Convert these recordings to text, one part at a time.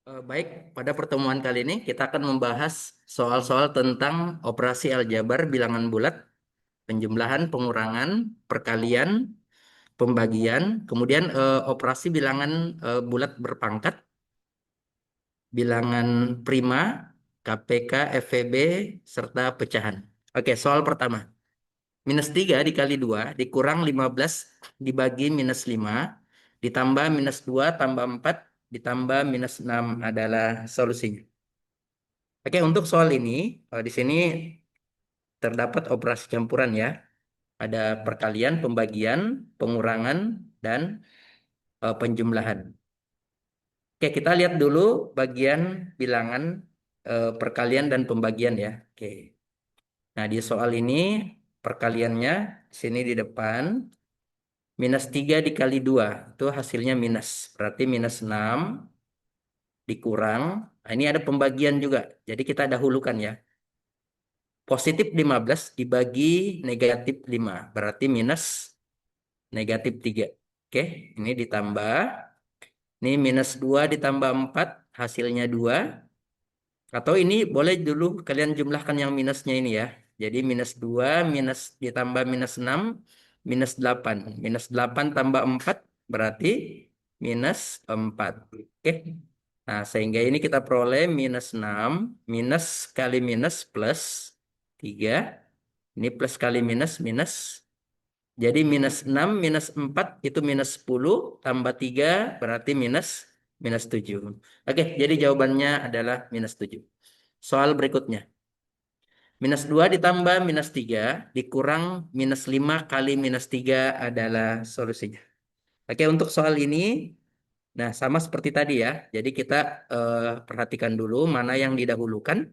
Baik, pada pertemuan kali ini kita akan membahas soal-soal tentang operasi aljabar bilangan bulat, penjumlahan, pengurangan, perkalian, pembagian, kemudian operasi bilangan bulat berpangkat, bilangan prima, KPK, FVB, serta pecahan. Oke, soal pertama. Minus 3 dikali 2 dikurang 15 dibagi minus 5 ditambah minus 2 tambah 4 ditambah minus 6 adalah solusinya. Oke, untuk soal ini, di sini terdapat operasi campuran ya. Ada perkalian, pembagian, pengurangan, dan penjumlahan. Oke, kita lihat dulu bagian bilangan perkalian dan pembagian ya. Oke. Nah, di soal ini perkaliannya di sini di depan minus 3 dikali 2 itu hasilnya minus. Berarti minus 6 dikurang. Nah, ini ada pembagian juga. Jadi kita dahulukan ya. Positif 15 dibagi negatif 5 berarti minus negatif 3. Oke, ini ditambah. Ini minus 2 ditambah 4 hasilnya 2. Atau ini boleh dulu kalian jumlahkan yang minusnya ini ya. Jadi minus 2 minus ditambah minus 6 minus 8. Minus 8 tambah 4 berarti minus 4. Oke. Nah, sehingga ini kita peroleh minus 6 minus kali minus plus 3. Ini plus kali minus minus. Jadi minus 6 minus 4 itu minus 10 tambah 3 berarti minus minus 7. Oke, jadi jawabannya adalah minus 7. Soal berikutnya. Minus 2 ditambah minus 3 dikurang minus 5 kali minus 3 adalah solusinya. Oke, untuk soal ini, nah sama seperti tadi ya. Jadi kita perhatikan dulu mana yang didahulukan.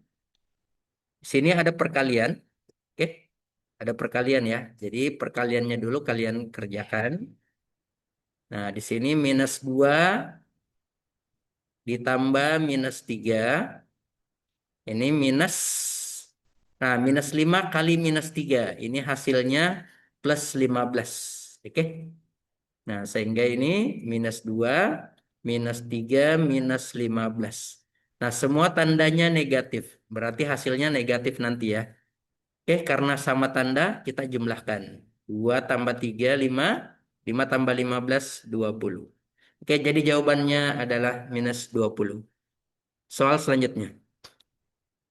Di sini ada perkalian. Oke, ada perkalian ya. Jadi perkaliannya dulu kalian kerjakan. Nah, di sini minus 2 ditambah minus 3. Ini minus. Nah, minus 5 kali minus 3. Ini hasilnya plus 15. Oke. Nah, sehingga ini minus 2, minus 3, minus 15. Nah, semua tandanya negatif. Berarti hasilnya negatif nanti ya. Oke, karena sama tanda kita jumlahkan. 2 tambah 3, 5. 5 tambah 15, 20. Oke, jadi jawabannya adalah minus 20. Soal selanjutnya.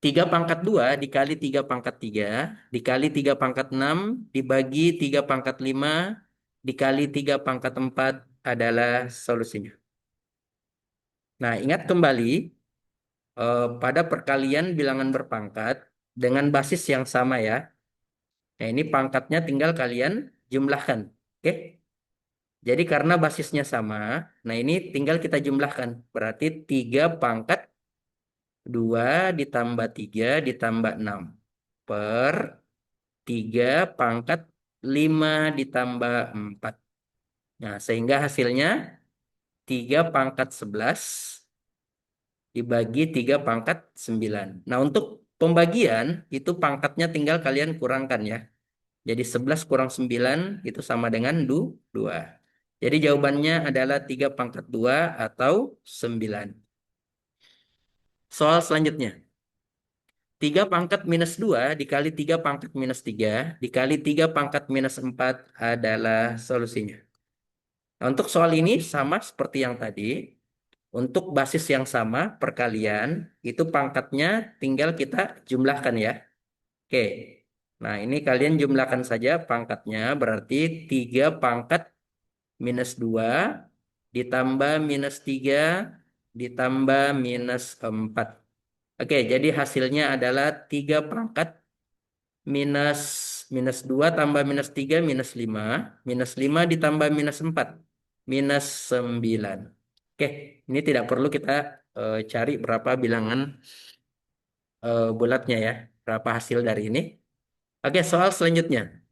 3 pangkat 2 dikali 3 pangkat 3 dikali 3 pangkat 6 dibagi 3 pangkat 5 dikali 3 pangkat 4 adalah solusinya. Nah, ingat kembali pada perkalian bilangan berpangkat dengan basis yang sama ya. Nah, ini pangkatnya tinggal kalian jumlahkan. Oke? Jadi karena basisnya sama, nah ini tinggal kita jumlahkan. Berarti 3 pangkat 2 ditambah 3 ditambah 6 per 3 pangkat 5 ditambah 4. Nah, sehingga hasilnya 3 pangkat 11 dibagi 3 pangkat 9. Nah, untuk pembagian itu pangkatnya tinggal kalian kurangkan ya. Jadi 11 kurang 9 itu sama dengan 2. Jadi jawabannya adalah 3 pangkat 2 atau 9. Soal selanjutnya. 3 pangkat minus 2 dikali 3 pangkat minus 3 dikali 3 pangkat minus 4 adalah solusinya. Nah, untuk soal ini sama seperti yang tadi. Untuk basis yang sama, perkalian, itu pangkatnya tinggal kita jumlahkan ya. Oke. Nah, ini kalian jumlahkan saja pangkatnya. Berarti 3 pangkat minus 2 ditambah minus 3 ditambah minus 4. Oke, jadi hasilnya adalah 3 pangkat minus minus 2 tambah minus 3 minus 5. Minus 5 ditambah minus 4. Minus 9. Oke, ini tidak perlu kita cari berapa bilangan bulatnya ya. Berapa hasil dari ini. Oke, soal selanjutnya.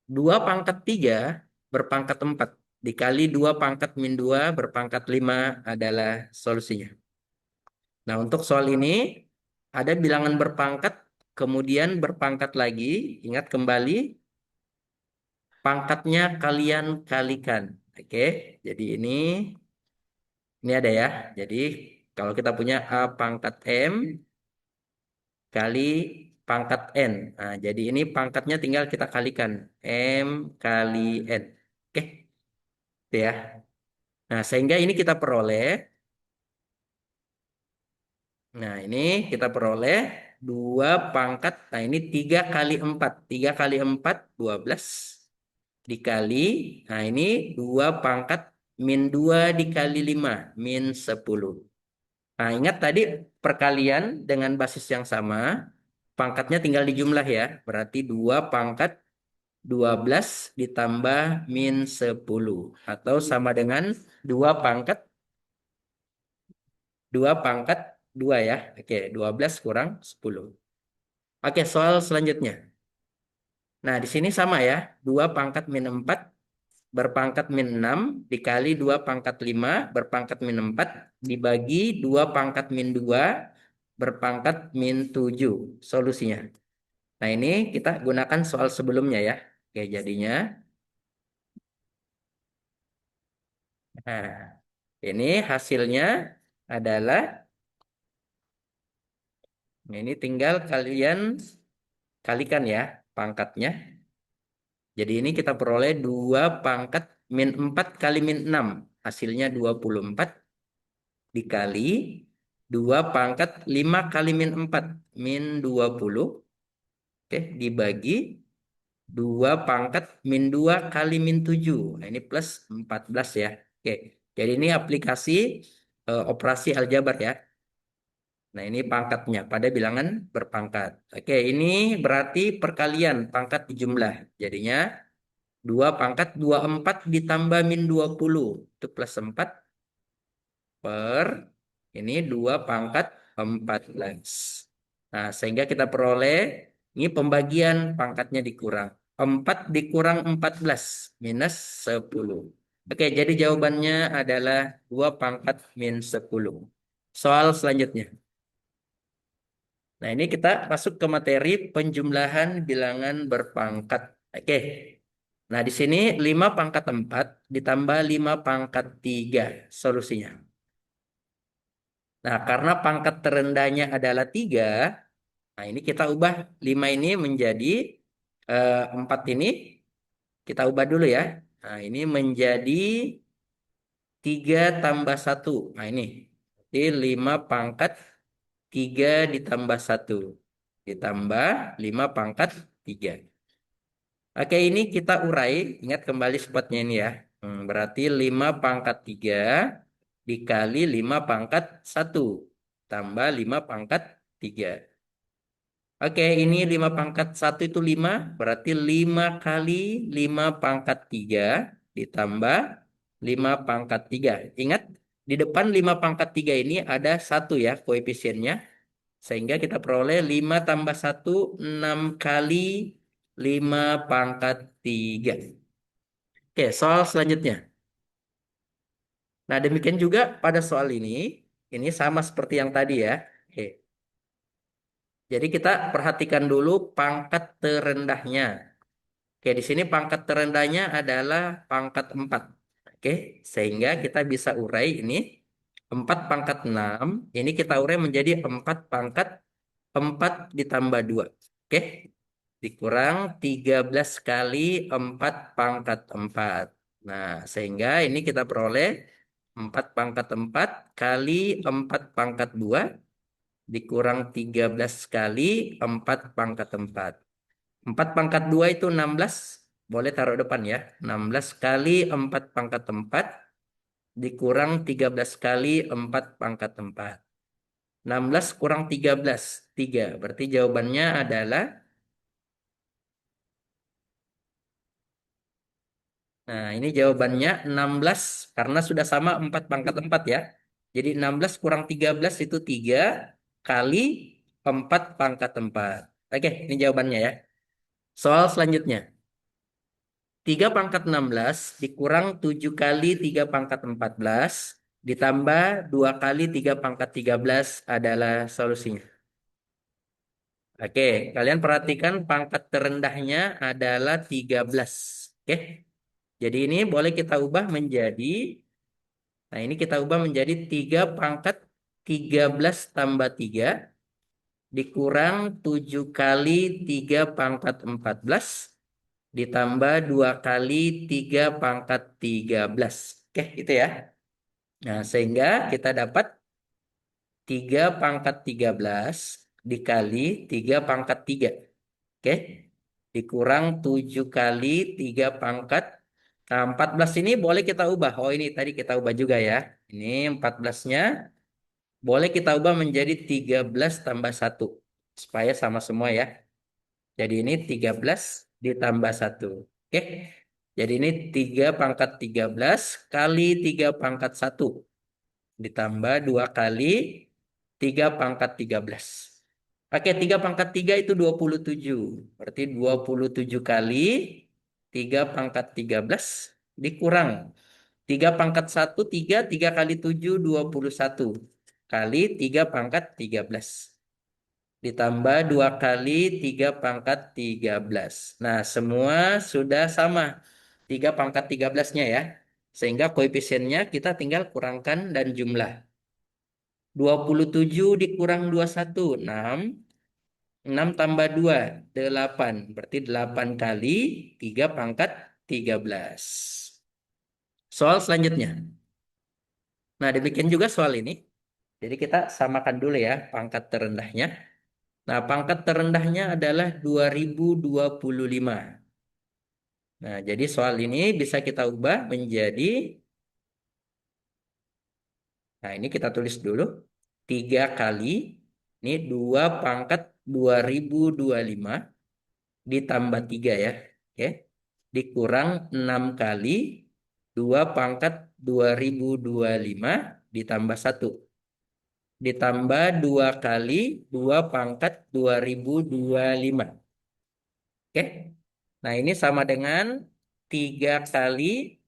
2 pangkat 3 berpangkat 4 dikali 2 pangkat min 2 berpangkat 5 adalah solusinya. Nah, untuk soal ini ada bilangan berpangkat, kemudian berpangkat lagi. Ingat kembali, pangkatnya kalian kalikan. Oke, jadi ini Ini ada ya. Jadi kalau kita punya A pangkat M kali pangkat N. Nah, jadi ini pangkatnya tinggal kita kalikan. M kali N. Oke, itu ya. Nah, sehingga ini kita peroleh. Nah, ini kita peroleh 2 pangkat. Nah, ini 3 kali 4. 3 kali 4, 12. Dikali. Nah, ini 2 pangkat min 2 dikali 5. Min 10. Nah, ingat tadi perkalian dengan basis yang sama. Pangkatnya tinggal dijumlah ya. Berarti 2 pangkat 12 ditambah min 10. Atau sama dengan 2 pangkat 2 pangkat 2 ya. Oke, 12 kurang 10. Oke, soal selanjutnya. Nah, di sini sama ya. 2 pangkat min 4 berpangkat min 6 dikali 2 pangkat 5 berpangkat min 4 dibagi 2 pangkat min 2 berpangkat min 7. Solusinya. Nah, ini kita gunakan soal sebelumnya ya. Oke, jadinya. Nah, ini hasilnya adalah, nah, ini tinggal kalian kalikan ya pangkatnya. Jadi ini kita peroleh 2 pangkat min 4 kali min 6. Hasilnya 24 dikali 2 pangkat 5 kali min 4. Min 20. Oke, dibagi 2 pangkat min 2 kali min 7. Nah, ini plus 14 ya. Oke, jadi ini aplikasi operasi aljabar ya. Nah, ini pangkatnya pada bilangan berpangkat. Oke, ini berarti perkalian pangkat dijumlah. Jadinya 2 pangkat 24 ditambah min 20. Itu plus 4 per ini 2 pangkat 14. Nah, sehingga kita peroleh ini pembagian pangkatnya dikurang. 4 dikurang 14 minus 10. Oke, jadi jawabannya adalah 2 pangkat min 10. Soal selanjutnya. Nah, ini kita masuk ke materi penjumlahan bilangan berpangkat. Oke. Nah, di sini 5 pangkat 4 ditambah 5 pangkat 3 solusinya. Nah, karena pangkat terendahnya adalah 3, nah ini kita ubah 5 ini menjadi 4 ini kita ubah dulu ya. Nah, ini menjadi 3 tambah 1. Nah, ini. Jadi 5 pangkat 3 ditambah 1. Ditambah 5 pangkat 3. Oke, ini kita urai. Ingat kembali spotnya ini ya. Berarti 5 pangkat 3 dikali 5 pangkat 1. Tambah 5 pangkat 3. Oke, ini 5 pangkat 1 itu 5. Berarti 5 kali 5 pangkat 3 ditambah 5 pangkat 3. Ingat, di depan 5 pangkat 3 ini ada 1 ya koefisiennya. Sehingga kita peroleh 5 tambah 1, 6 kali 5 pangkat 3. Oke, soal selanjutnya. Nah, demikian juga pada soal ini. Ini sama seperti yang tadi ya. Oke. Jadi kita perhatikan dulu pangkat terendahnya. Oke, di sini pangkat terendahnya adalah pangkat 4. Oke, sehingga kita bisa urai ini 4 pangkat 6. Ini kita urai menjadi 4 pangkat 4 ditambah 2. Oke, dikurang 13 kali 4 pangkat 4. Nah, sehingga ini kita peroleh 4 pangkat 4 kali 4 pangkat 2 dikurang 13 kali 4 pangkat 4. 4 pangkat 2 itu 16. Boleh taruh depan ya. 16 kali 4 pangkat 4 dikurang 13 kali 4 pangkat 4. 16 kurang 13. 3. Berarti jawabannya adalah, nah ini jawabannya 16 karena sudah sama 4 pangkat 4 ya. Jadi 16 kurang 13 itu 3 kali 4 pangkat 4. Oke, ini jawabannya ya. Soal selanjutnya. 3 pangkat 16 dikurang 7 kali 3 pangkat 14 ditambah 2 kali 3 pangkat 13 adalah solusinya. Oke, kalian perhatikan pangkat terendahnya adalah 13. Oke, jadi ini boleh kita ubah menjadi Nah, ini kita ubah menjadi 3 pangkat 13 tambah 3 dikurang 7 kali 3 pangkat 14 ditambah 2 kali 3 pangkat 13. Oke, itu ya. Nah, sehingga kita dapat 3 pangkat 13 dikali 3 pangkat 3. Oke. Dikurang 7 kali 3 pangkat. Nah, 14 ini boleh kita ubah. Oh, ini tadi kita ubah juga ya. Ini 14-nya boleh kita ubah menjadi 13 tambah 1. Supaya sama semua ya. Jadi ini 13 ditambah 1. Oke. Jadi ini 3 pangkat 13 kali 3 pangkat 1. Ditambah 2 kali 3 pangkat 13. Oke, 3 pangkat 3 itu 27. Berarti 27 kali 3 pangkat 13 dikurang 3 pangkat 1, 3, 3 kali 7, 21. Kali 3 pangkat 13. Ditambah 2 kali 3 pangkat 13. Nah, semua sudah sama. 3 pangkat 13-nya ya. Sehingga koefisiennya kita tinggal kurangkan dan jumlah. 27 dikurang 21, 6. 6 tambah 2, 8. Berarti 8 kali 3 pangkat 13. Soal selanjutnya. Nah, dibikin juga soal ini. Jadi kita samakan dulu ya pangkat terendahnya. Nah, pangkat terendahnya adalah 2025. Nah, jadi soal ini bisa kita ubah menjadi, nah ini kita tulis dulu. 3 kali, ini 2 pangkat 2025 ditambah 3 ya. Oke. Dikurang 6 kali 2 pangkat 2025 ditambah 1. Ditambah 2 kali 2 pangkat 2025. Oke. Nah, ini sama dengan 3 kali,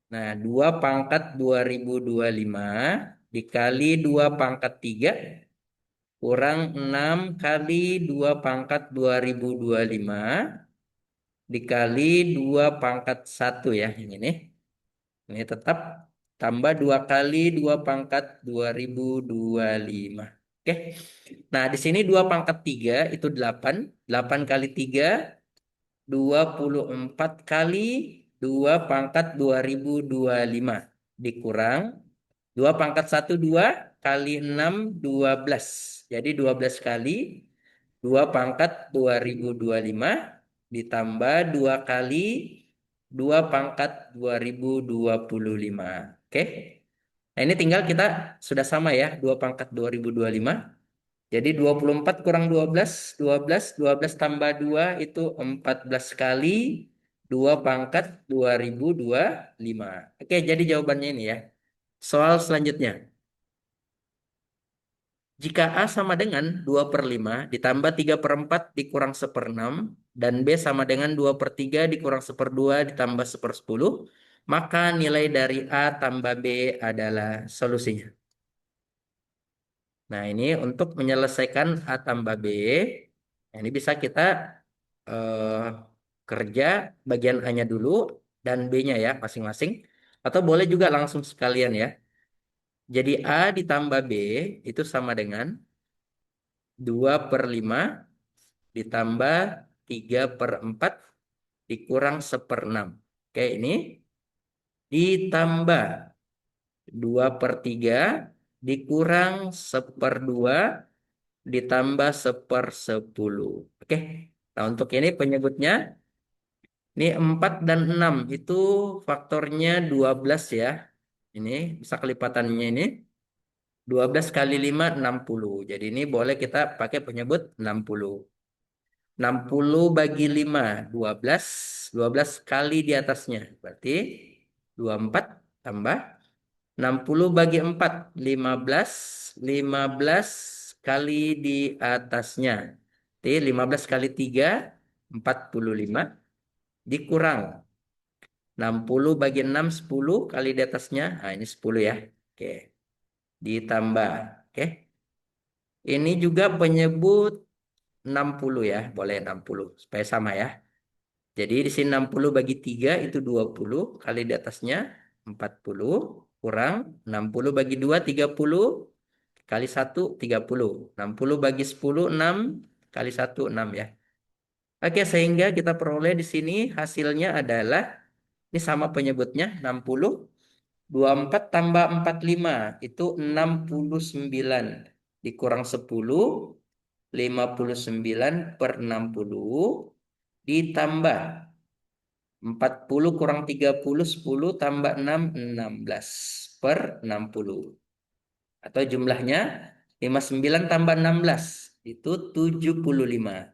nah 2 pangkat 2025 dikali 2 pangkat 3 kurang 6 kali 2 pangkat 2025 dikali 2 pangkat 1 ya. Ini. Ini tetap tambah 2 kali 2 pangkat 2025. Oke. Nah, di sini 2 pangkat 3 itu 8. 8 kali 3, 24 kali 2 pangkat 2025. Dikurang 2 pangkat 1, 2 kali 6, 12. Jadi 12 kali 2 pangkat 2025 ditambah 2 kali 2 pangkat 2025. Oke. Nah, ini tinggal kita sudah sama ya, 2 pangkat 2025. Jadi 24 kurang 12, 12, 12 tambah 2 itu 14 kali 2 pangkat 2025. Oke, jadi jawabannya ini ya. Soal selanjutnya. Jika A sama dengan 2 per 5 ditambah 3 per 4 dikurang 1/6 dan B sama dengan 2 per 3 dikurang 1/2 ditambah 1/10, maka nilai dari A tambah B adalah solusinya. Nah, ini untuk menyelesaikan A tambah B, ini bisa kita eh, kerja bagian A-nya dulu dan B-nya ya masing-masing. Atau boleh juga langsung sekalian ya. Jadi A ditambah B itu sama dengan 2 per 5 ditambah 3 per 4 dikurang 1/6. Oke, ini ditambah 2 per 3 dikurang 1/2 ditambah 1/10. Oke. Nah, untuk ini penyebutnya ini 4 dan 6 itu faktornya 12 ya. Ini bisa kelipatannya ini 12 kali 5 60. Jadi ini boleh kita pakai penyebut 60. 60 bagi 5 12. 12 kali di atasnya. Berarti 24 tambah 60 bagi 4 15. 15 kali di atasnya. Jadi 15 kali 3 45 dikurang 60 bagi 6 10 kali di atasnya. Nah, ini 10 ya. Oke. Ditambah. Oke. Ini juga penyebut 60 ya. Boleh 60 supaya sama ya. Jadi di sini 60 bagi 3 itu 20 kali di atasnya 40. kurang 60 bagi 2, 30. Kali 1, 30. 60 bagi 10, 6. Kali 1, 6 ya. Oke, sehingga kita peroleh di sini hasilnya adalah, ini sama penyebutnya, 60. 24 tambah 45 itu 69. Dikurang 10, 59 per 60. Ditambah 40 kurang 30, 10 tambah 6, 16 per 60. Atau jumlahnya 59 tambah 16 itu 75.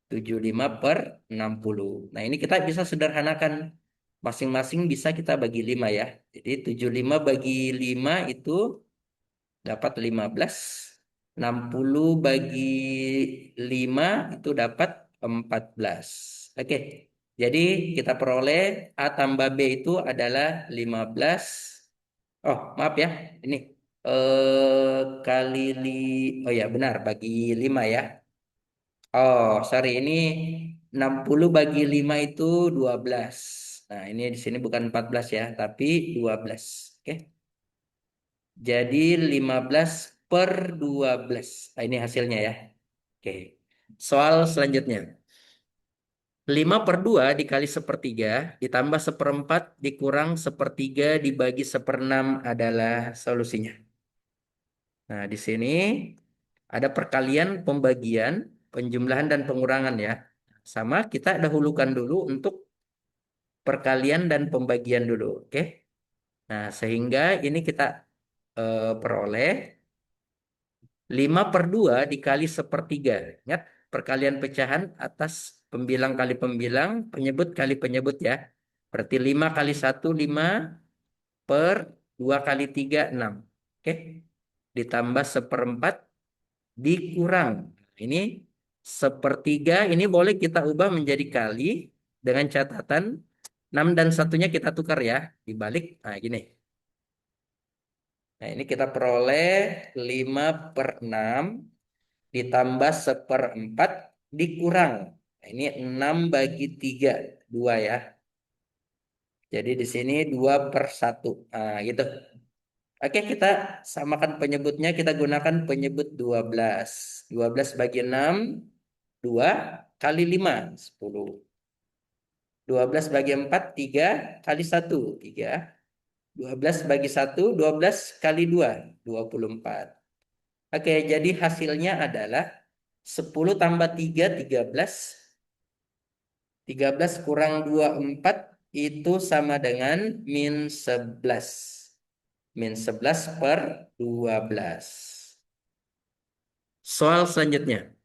75 per 60. Nah, ini kita bisa sederhanakan. Masing-masing bisa kita bagi 5 ya. Jadi 75 bagi 5 itu dapat 15. 60 bagi 5 itu dapat 14. Oke. Jadi kita peroleh A tambah B itu adalah 15. Oh, maaf ya. Ini kali oh ya benar bagi 5 ya. Oh, sorry, ini 60 bagi 5 itu 12. Nah, ini di sini bukan 14 ya, tapi 12. Oke. Jadi 15 per 12. Nah, ini hasilnya ya. Oke. Soal selanjutnya. 5 per 2 dikali sepertiga ditambah seperempat dikurang sepertiga dibagi seperenam adalah solusinya. Nah, di sini ada perkalian, pembagian, penjumlahan, dan pengurangan ya. Sama kita dahulukan dulu untuk perkalian dan pembagian dulu. Oke. Nah, sehingga ini kita peroleh 5 per 2 dikali sepertiga. Ingat, perkalian pecahan atas pembilang kali pembilang, penyebut kali penyebut ya. Berarti 5 kali 1, 5 per 2 kali 3, 6. Oke. Ditambah seperempat dikurang. Ini sepertiga ini boleh kita ubah menjadi kali dengan catatan 6 dan satunya kita tukar ya. Dibalik. Nah, gini. Nah, ini kita peroleh 5 per 6 ditambah seperempat dikurang. Nah, ini 6 bagi 3. 2 ya. Jadi di sini 2 per 1. Nah, gitu. Oke, kita samakan penyebutnya. Kita gunakan penyebut 12. 12 bagi 6. 2 kali 5, 10. 12 bagi 4, 3 kali 1, 3. 12 bagi 1, 12 kali 2, 24. Oke, jadi hasilnya adalah 10 tambah 3, 13. 13 kurang 2, 4. Itu sama dengan min 11. Min 11 per 12. Soal selanjutnya.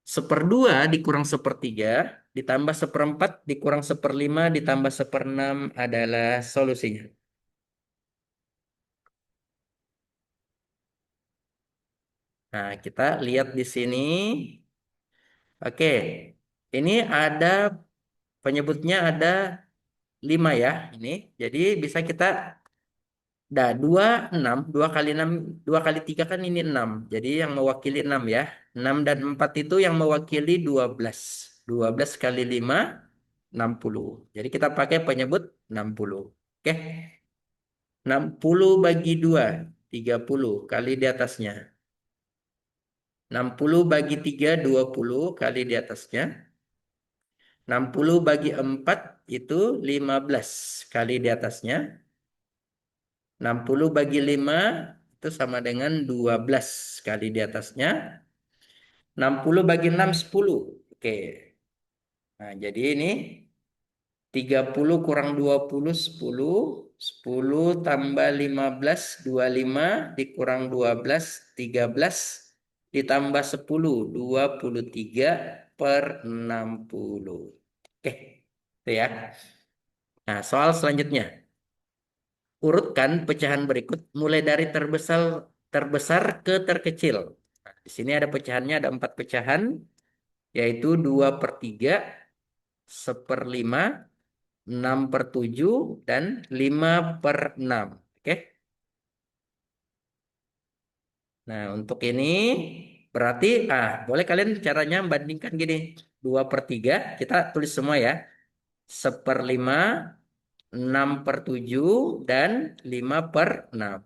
Seperdua dikurang sepertiga ditambah seperempat dikurang seperlima ditambah seperenam adalah solusinya. Nah, kita lihat di sini. Oke, ini ada penyebutnya ada 5 ya. Ini, jadi bisa kita, dah 2, 6, 2 kali 6, 2 kali 3 kan ini 6. Jadi yang mewakili 6 ya. 6 dan 4 itu yang mewakili 12. 12 kali 5, 60. Jadi kita pakai penyebut 60. Oke. 60 bagi 2, 30 kali di atasnya. 60 bagi 3, 20 kali di atasnya. 60 bagi 4 itu 15 kali di atasnya. 60 bagi 5 itu sama dengan 12 kali di atasnya. 60 bagi 6, 10. Oke. Nah, jadi ini 30 kurang 20, 10. 10 tambah 15, 25. Dikurang 12, 13. Ditambah 10, 23 per 60. Oke, itu ya. Nah, soal selanjutnya. Urutkan pecahan berikut mulai dari terbesar terbesar ke terkecil. Nah, di sini ada pecahannya, ada 4 pecahan, yaitu 2 per 3, seperlima, 6 per 7, dan 5 per 6. Oke. Nah, untuk ini berarti, boleh kalian caranya bandingkan gini. 2 per 3, kita tulis semua ya. Seperlima, 6/7, dan 5/6.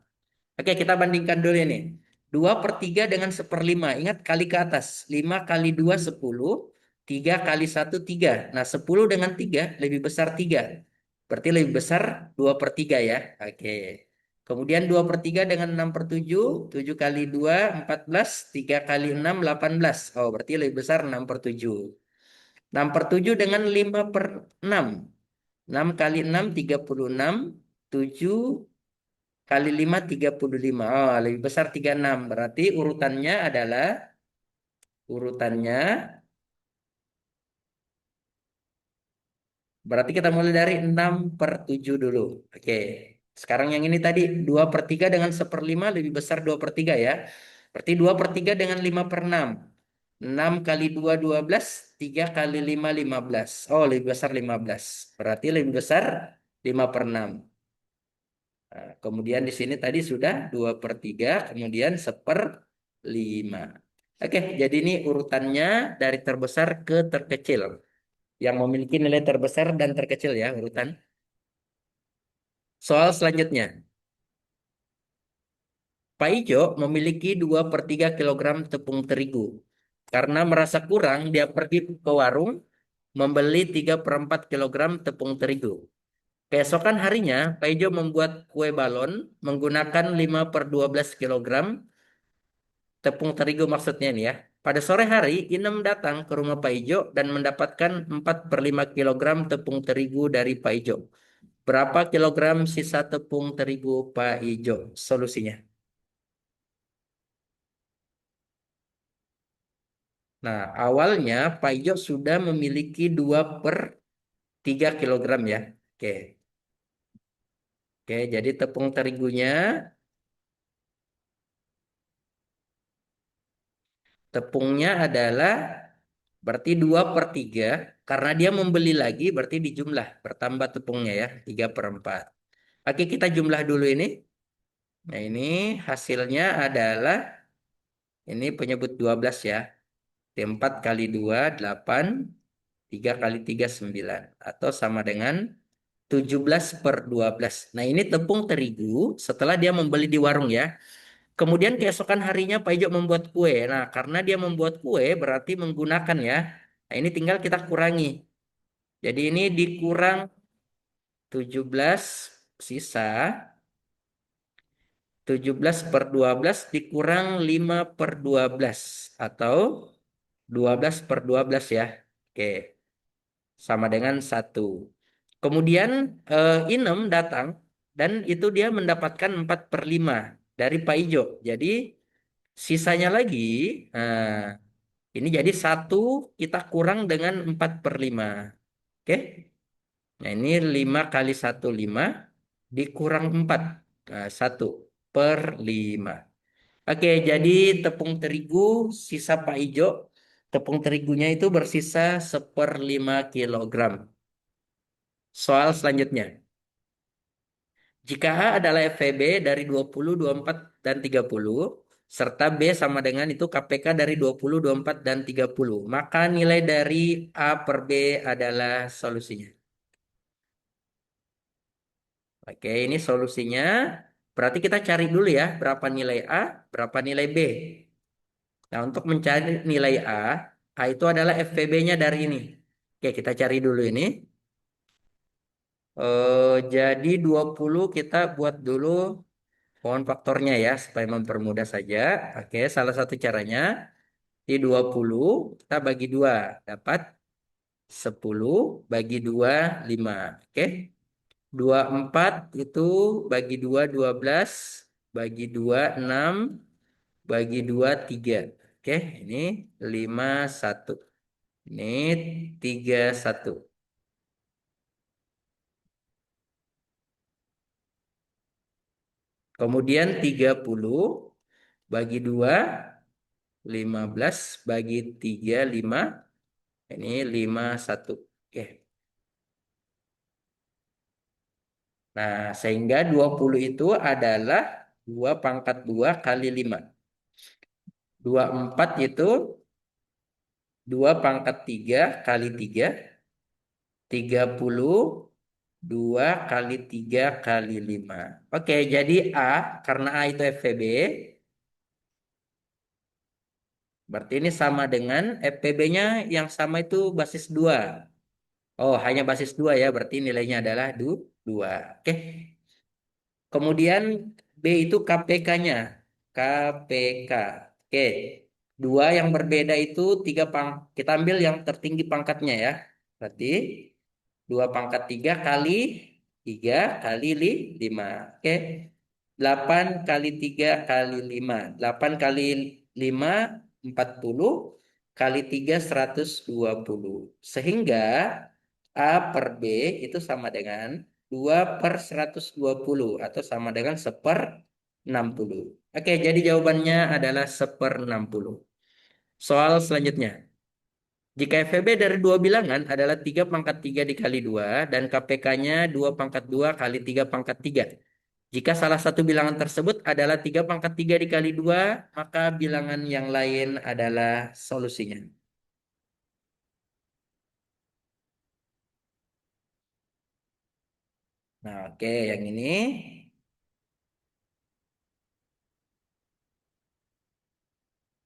Oke, kita bandingkan dulu ini. 2/3 dengan 1/5. Ingat kali ke atas. 5 kali 2 10. 3 kali 1 3. Nah, 10 dengan 3 lebih besar 3. Berarti lebih besar 2/3 ya. Oke. Kemudian 2/3 dengan 6/7. 7 kali 2 14. 3 kali 6 18. Oh, berarti lebih besar 6/7. 6/7 dengan 5/6. 6 kali 6 36. 7 kali 5 35. Oh, lebih besar 36. Berarti urutannya berarti kita mulai dari 6/7 dulu. Oke. Sekarang yang ini tadi 2/3 dengan 1/5 lebih besar 2/3 ya. Berarti 2/3 dengan 5/6. 6 kali 2 12. 3 kali 5 15. Oh, lebih besar 15. Berarti lebih besar 5/6. Nah, kemudian di sini tadi sudah 2/3, kemudian 1/5. Oke, jadi ini urutannya dari terbesar ke terkecil. Yang memiliki nilai terbesar dan terkecil ya urutan. Soal selanjutnya. Pak Ijo memiliki 2/3 kilogram tepung terigu. Karena merasa kurang, dia pergi ke warung membeli 3/4 kilogram tepung terigu. Keesokan harinya, Pak Ijo membuat kue balon menggunakan 5/12 kilogram tepung terigu maksudnya nih ya. Pada sore hari, Inem datang ke rumah Pak Ijo dan mendapatkan 4/5 kilogram tepung terigu dari Pak Ijo. Berapa kilogram sisa tepung terigu Pak Ijo? Solusinya. Nah, awalnya Pak Ijo sudah memiliki 2/3 kilogram ya. Oke, oke. Jadi tepung terigunya, tepungnya adalah berarti 2/3. Karena dia membeli lagi, berarti dijumlah. Bertambah tepungnya ya, 3/4. Oke, kita jumlah dulu ini. Nah, ini hasilnya adalah, ini penyebut 12 ya. 4 kali 2 8. 3 kali 3 9. Atau sama dengan 17/12. Nah, ini tepung terigu setelah dia membeli di warung ya. Kemudian keesokan harinya Pak Ijo membuat kue. Nah, karena dia membuat kue berarti menggunakan ya. Nah, ini tinggal kita kurangi. Jadi ini dikurang 17 sisa. 17/12 dikurang 5/12. Atau 12/12 ya. Oke. Sama dengan 1. Kemudian Inem datang dan itu dia mendapatkan 4/5 dari Pak Ijo. Jadi sisanya lagi, nah, ini jadi 1 kita kurang dengan 4/5. Oke? Nah, ini 5 kali 1 5 dikurang 4. Nah, 1/5. Oke, jadi tepung terigu sisa Pak Ijo, tepung terigunya itu bersisa 1/5 kilogram. Soal selanjutnya. Jika A adalah FVB dari 20, 24, dan 30, serta B sama dengan itu KPK dari 20, 24, dan 30, maka nilai dari A per B adalah solusinya. Oke, ini solusinya. Berarti kita cari dulu ya, berapa nilai A, berapa nilai B. Nah, untuk mencari nilai A itu adalah FVB-nya dari ini. Oke, kita cari dulu ini. Jadi 20 kita buat dulu pohon faktornya ya, supaya mempermudah saja. Oke, salah satu caranya di 20 kita bagi 2, dapat 10 bagi 2 5. Oke. 24 itu bagi 2 12, bagi 2 6, bagi 2 3. Oke, ini 5 1. Ini 3 1. Kemudian 30 bagi 2 15, bagi 3 5. Ini 5 1. Oke. Nah, sehingga 20 itu adalah 2 pangkat 2 kali 5. 24 itu 2 pangkat 3 kali 3. 30 2 kali 3 kali 5. Oke, jadi A, karena A itu FVB, berarti ini sama dengan FPB-nya yang sama itu basis 2. Oh, hanya basis 2 ya, berarti nilainya adalah 2. Oke, kemudian B itu KPK-nya. KPK. Oke, 2 yang berbeda itu 3 kita ambil yang tertinggi pangkatnya ya. Berarti 2 pangkat 3 kali 3 kali 5. Oke. 8 kali 3 kali 5. 8 kali 5 40 kali 3 120. Sehingga A per B itu sama dengan 2 per 120 atau sama dengan 1/60. Oke, jadi jawabannya adalah 1/60. Soal selanjutnya. Jika FVB dari dua bilangan adalah 3 pangkat 3 dikali 2 dan KPK-nya 2 pangkat 2 kali 3 pangkat 3. Jika salah satu bilangan tersebut adalah 3 pangkat 3 dikali 2, maka bilangan yang lain adalah solusinya. Nah, oke, yang ini.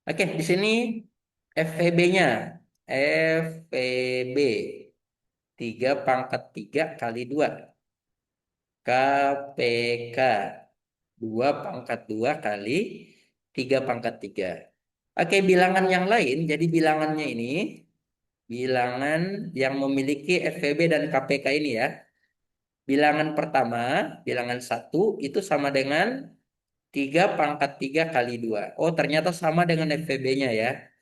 Oke, di sini FVB-nya. FVB 3 pangkat 3 kali 2. KPK 2 pangkat 2 kali 3 pangkat 3. Oke, bilangan yang lain, jadi bilangannya ini, bilangan yang memiliki FVB dan KPK ini ya. Bilangan pertama, bilangan satu itu sama dengan 3 pangkat 3 kali 2. Oh, ternyata sama dengan FVB-nya ya.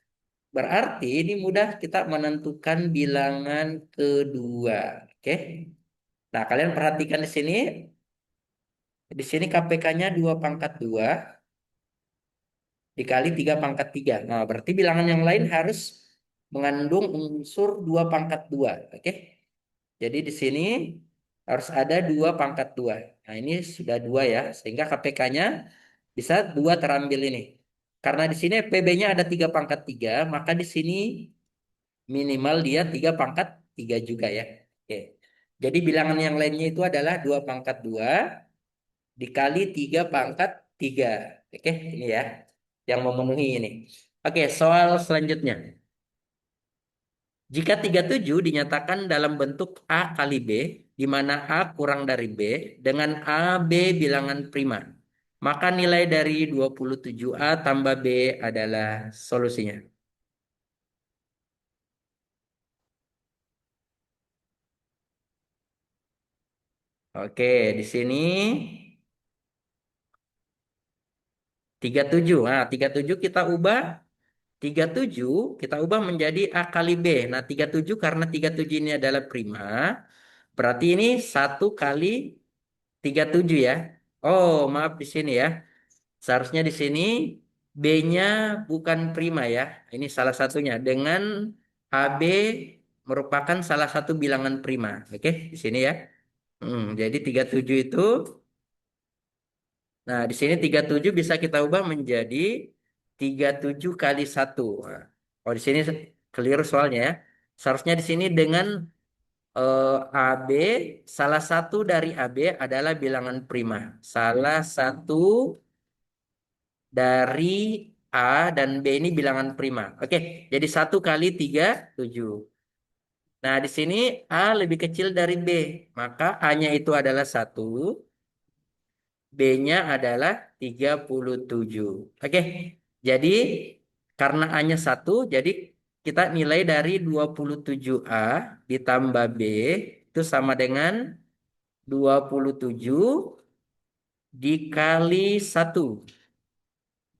Berarti ini mudah kita menentukan bilangan kedua. Oke. Nah, kalian perhatikan di sini. Di sini KPK-nya 2 pangkat 2 dikali 3 pangkat 3. Nah, berarti bilangan yang lain harus mengandung unsur 2 pangkat 2. Oke. Jadi di sini harus ada 2 pangkat 2. Nah, ini sudah 2 ya. Sehingga KPK-nya bisa 2 terambil ini. Karena di sini PB-nya ada 3 pangkat 3, maka di sini minimal dia 3 pangkat 3 juga ya. Oke. Jadi bilangan yang lainnya itu adalah 2 pangkat 2 dikali 3 pangkat 3. Oke, ini ya. Yang memenuhi ini. Oke, soal selanjutnya. Jika 37 dinyatakan dalam bentuk A kali B, di mana A kurang dari B, dengan A, B bilangan prima, maka nilai dari 27A tambah B adalah solusinya. Oke, di sini 37. Nah, 37 kita ubah. 37 kita ubah menjadi A kali B. Nah, 37 karena 37 ini adalah prima. Berarti ini 1 kali 37 ya. Oh, maaf di sini ya. Seharusnya di sini B-nya bukan prima ya. Ini salah satunya. Dengan AB merupakan salah satu bilangan prima. Oke, di sini ya. Jadi 37 itu. Nah, di sini 37 bisa kita ubah menjadi 37 kali 1. Nah, oh, di sini keliru soalnya ya. Seharusnya di sini dengan AB, salah satu dari AB adalah bilangan prima. Salah satu dari A dan B ini bilangan prima. Oke, jadi 1 kali 37. Nah, di sini A lebih kecil dari B. Maka A-nya itu adalah 1. B-nya adalah 37. Oke, jadi karena A-nya 1, jadi kita nilai dari 27A ditambah B itu sama dengan 27 dikali 1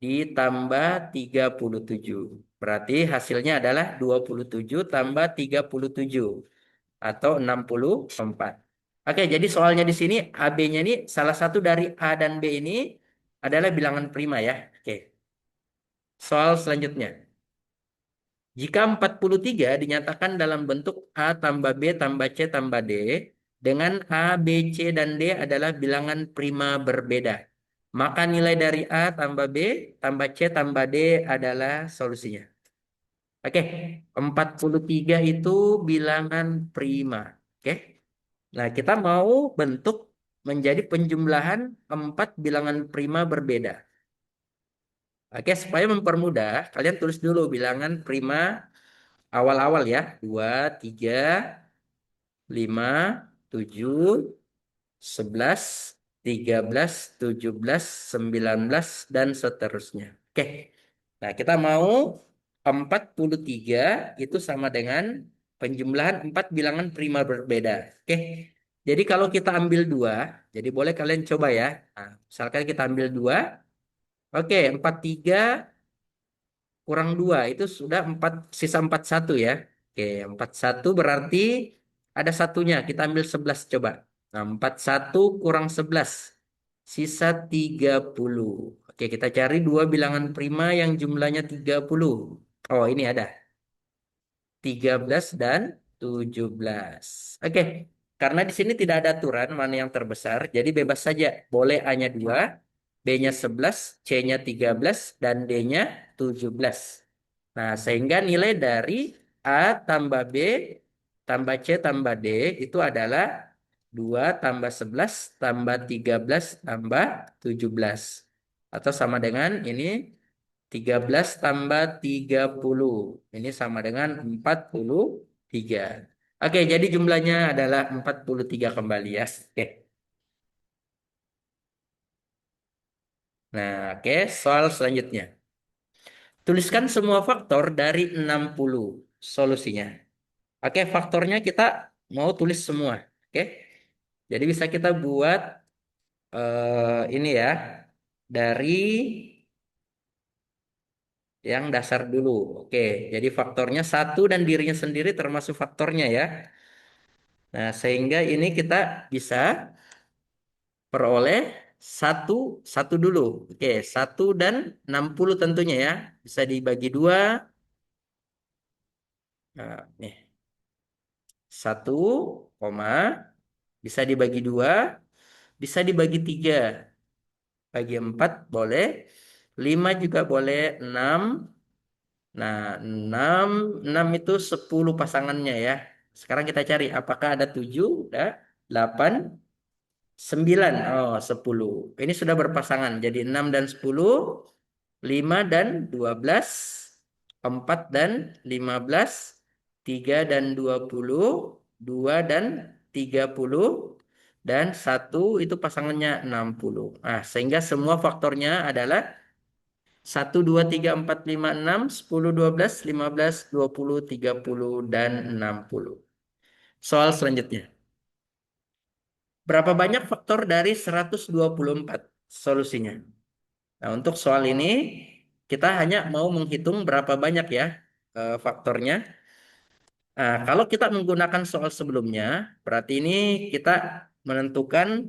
ditambah 37. Berarti hasilnya adalah 27 tambah 37 atau 64. Oke, jadi soalnya di sini AB-nya ini salah satu dari A dan B ini adalah bilangan prima ya. Oke. Soal selanjutnya. Jika 43 dinyatakan dalam bentuk A tambah B tambah C tambah D dengan A, B, C, dan D adalah bilangan prima berbeda. Maka nilai dari A tambah B tambah C tambah D adalah solusinya. Oke, 43 itu bilangan prima. Oke. Nah, kita mau bentuk menjadi penjumlahan 4 bilangan prima berbeda. Oke, supaya mempermudah, kalian tulis dulu bilangan prima awal-awal ya. 2, 3, 5, 7, 11, 13, 17, 19, dan seterusnya. Oke. Nah, kita mau 43 itu sama dengan penjumlahan 4 bilangan prima berbeda. Oke. Jadi kalau kita ambil 2, jadi boleh kalian coba ya. Nah, misalkan kita ambil 2. Oke, 43 kurang 2 itu sudah 4, sisa 41 ya. Oke, 41 berarti ada satunya. Kita ambil 11 coba. Nah, 41 kurang 11 sisa 30. Oke, kita cari dua bilangan prima yang jumlahnya 30. Oh, ini ada. 13 dan 17. Oke, karena di sini tidak ada aturan mana yang terbesar, jadi bebas saja. Boleh A-nya 2, B-nya 11, C-nya 13, dan D-nya 17. Nah, sehingga nilai dari A tambah B tambah C tambah D itu adalah 2 tambah 11 tambah 13 tambah 17. Atau sama dengan ini 13 tambah 30. Ini sama dengan 43. Oke, jadi jumlahnya adalah 43 kembali ya. Oke. Nah, oke, soal selanjutnya. Tuliskan semua faktor dari 60 solusinya. Oke, faktornya kita mau tulis semua. Oke. Jadi bisa kita buat ini ya. Dari yang dasar dulu. Oke, jadi faktornya satu dan dirinya sendiri termasuk faktornya ya. Nah, sehingga ini kita bisa peroleh satu satu dulu. Oke, 1 dan 60 tentunya ya. Bisa dibagi dua. Nah, nih. 1, bisa dibagi dua, bisa dibagi tiga, bagi 4 boleh, 5 juga boleh, 6. Nah, 6, 6 itu 10 pasangannya ya. Sekarang kita cari apakah ada 7, udah, 8, 9, oh 10. Ini sudah berpasangan, jadi 6 dan 10, 5 dan 12, 4 dan 15, 3 dan 20, 2 dan 30, dan 1 itu pasangannya 60. Nah, sehingga semua faktornya adalah 1, 2, 3, 4, 5, 6, 10, 12, 15, 20, 30, dan 60. Soal selanjutnya. Berapa banyak faktor dari 124 solusinya? Nah, untuk soal ini kita hanya mau menghitung berapa banyak ya faktornya. Nah, kalau kita menggunakan soal sebelumnya, berarti ini kita menentukan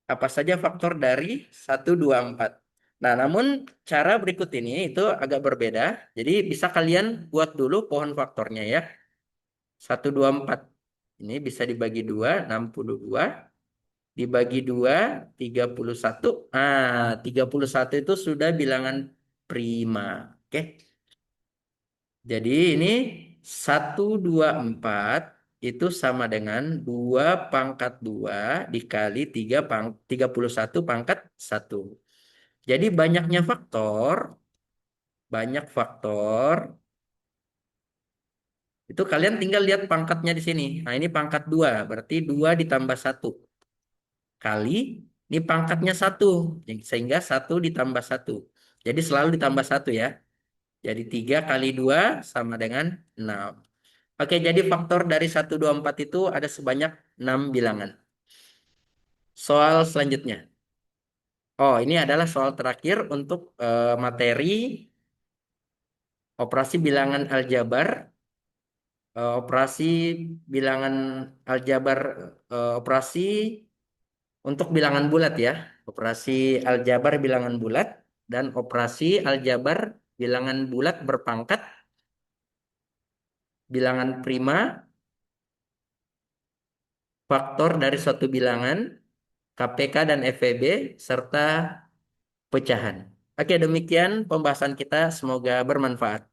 apa saja faktor dari 1, 2, 4. Nah, namun cara berikut ini itu agak berbeda. Jadi bisa kalian buat dulu pohon faktornya ya. 1, 2, 4. Ini bisa dibagi 2, 62. Dibagi 2, 31. Ah, 31 itu sudah bilangan prima. Oke. Jadi ini 1, 2, 4 itu sama dengan 2 pangkat 2 dikali 31 pangkat 1. Jadi banyak faktor, itu kalian tinggal lihat pangkatnya di sini. Nah, ini pangkat 2, berarti 2 ditambah 1 kali, ini pangkatnya 1, sehingga 1 ditambah 1. Jadi selalu ditambah 1 ya. Jadi 3 kali 2 sama dengan 6. Oke, jadi faktor dari 1, 2, 4 itu ada sebanyak 6 bilangan. Soal selanjutnya. Oh, ini adalah soal terakhir untuk materi operasi bilangan aljabar, operasi bilangan aljabar, operasi untuk bilangan bulat ya. Operasi aljabar bilangan bulat dan operasi aljabar bilangan bulat berpangkat, bilangan prima, faktor dari suatu bilangan, KPK dan FEB, serta pecahan. Oke, demikian pembahasan kita. Semoga bermanfaat.